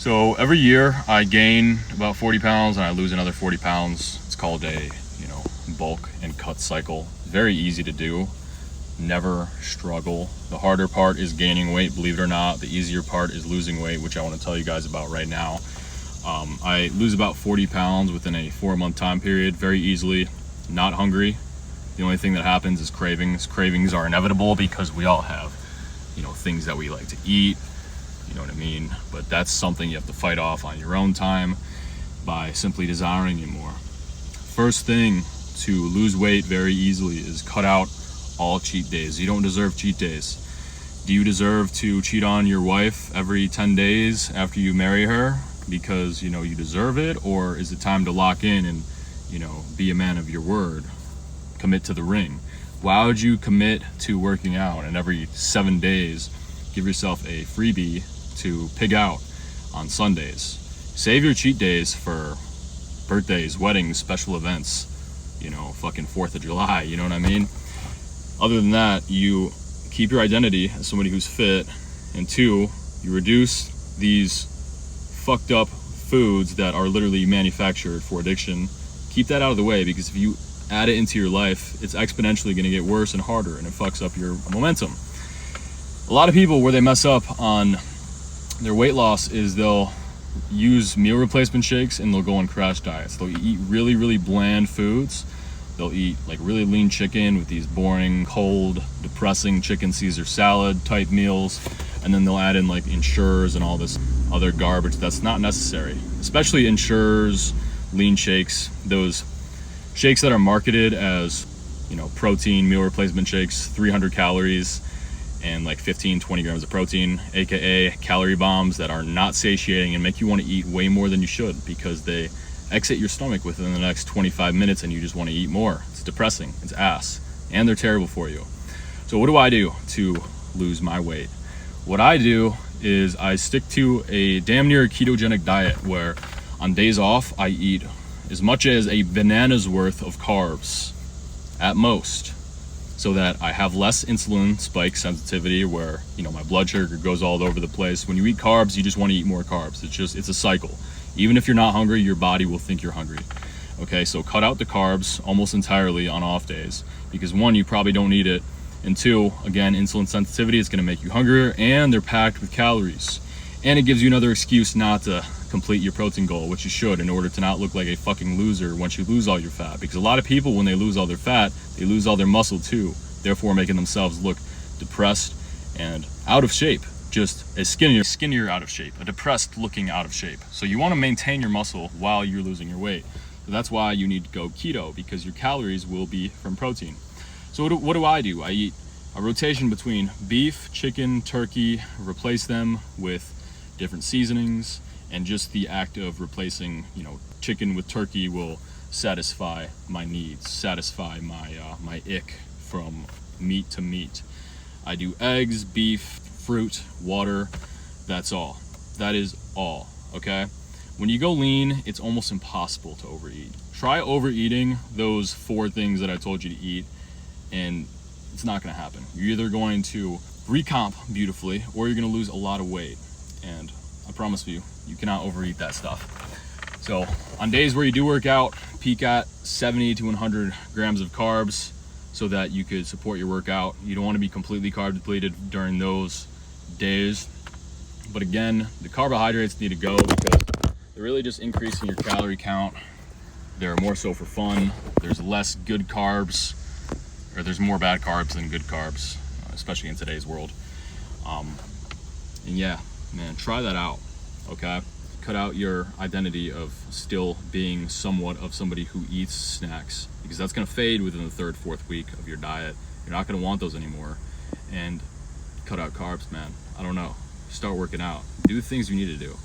So every year I gain about 40 pounds and I lose another 40 pounds. It's called a, bulk and cut cycle. Very easy to do. Never struggle. The harder part is gaining weight, believe it or not. The easier part is losing weight, which I want to tell you guys about right now. I lose about 40 pounds within a 4-month time period very easily. Not hungry. The only thing that happens is cravings. Cravings are inevitable because we all have, things that we like to eat. You know what I mean? But that's something you have to fight off on your own time by simply desiring it more. First thing to lose weight very easily is cut out all cheat days. You don't deserve cheat days. Do you deserve to cheat on your wife every 10 days after you marry her because you deserve it? Or is it time to lock in and be a man of your word? Commit to the ring. Why would you commit to working out and every 7 days give yourself a freebie to pig out on Sundays? Save your cheat days for birthdays, weddings, special events, fucking 4th of July, you know what I mean? Other than that, you keep your identity as somebody who's fit, and 2, you reduce these fucked up foods that are literally manufactured for addiction. Keep that out of the way, because if you add it into your life, it's exponentially going to get worse and harder, and it fucks up your momentum. A lot of people, where they mess up on their weight loss is they'll use meal replacement shakes and they'll go on crash diets. They'll eat really, really bland foods. They'll eat like really lean chicken with these boring, cold, depressing chicken Caesar salad type meals. And then they'll add in like Ensures and all this other garbage that's not necessary. Especially Ensures, lean shakes, those shakes that are marketed as, protein meal replacement shakes, 300 calories and like 15-20 grams of protein, aka calorie bombs that are not satiating and make you want to eat way more than you should because they exit your stomach within the next 25 minutes and you just want to eat more. It's depressing, it's ass, and they're terrible for you. So what do I do to lose my weight? What I do is I stick to a damn near ketogenic diet where on days off I eat as much as a banana's worth of carbs at most, so that I have less insulin spike sensitivity where, my blood sugar goes all over the place. When you eat carbs, you just want to eat more carbs. It's a cycle. Even if you're not hungry, your body will think you're hungry. Okay, so cut out the carbs almost entirely on off days because 1, you probably don't need it. And 2, again, insulin sensitivity is going to make you hungrier and they're packed with calories. And it gives you another excuse not to complete your protein goal, which you should, in order to not look like a fucking loser once you lose all your fat. Because a lot of people, when they lose all their fat, they lose all their muscle too, therefore making themselves look depressed and out of shape. Just a skinnier out of shape, a depressed looking out of shape. So you want to maintain your muscle while you're losing your weight. So that's why you need to go keto, because your calories will be from protein. So what do? I eat a rotation between beef, chicken, turkey, replace them with different seasonings, and just the act of replacing, chicken with turkey will satisfy my needs, satisfy my my ick from meat to meat. I do eggs, beef, fruit, water. That's all. That is all, okay? When you go lean, it's almost impossible to overeat. Try overeating those 4 things that I told you to eat, and it's not gonna happen. You're either going to recomp beautifully, or you're gonna lose a lot of weight. And I promise you cannot overeat that stuff. So on days where you do work out, peak at 70 to 100 grams of carbs so that you could support your workout. You don't want to be completely carb depleted during those days. But again, the carbohydrates need to go because they're really just increasing your calorie count. They're more so for fun. There's less good carbs, or there's more bad carbs than good carbs, especially in today's world. And yeah, man, try that out, okay? Cut out your identity of still being somewhat of somebody who eats snacks, because that's gonna fade within the 3rd, 4th week of your diet. You're not gonna want those anymore. And cut out carbs, man. I don't know. Start working out. Do the things you need to do.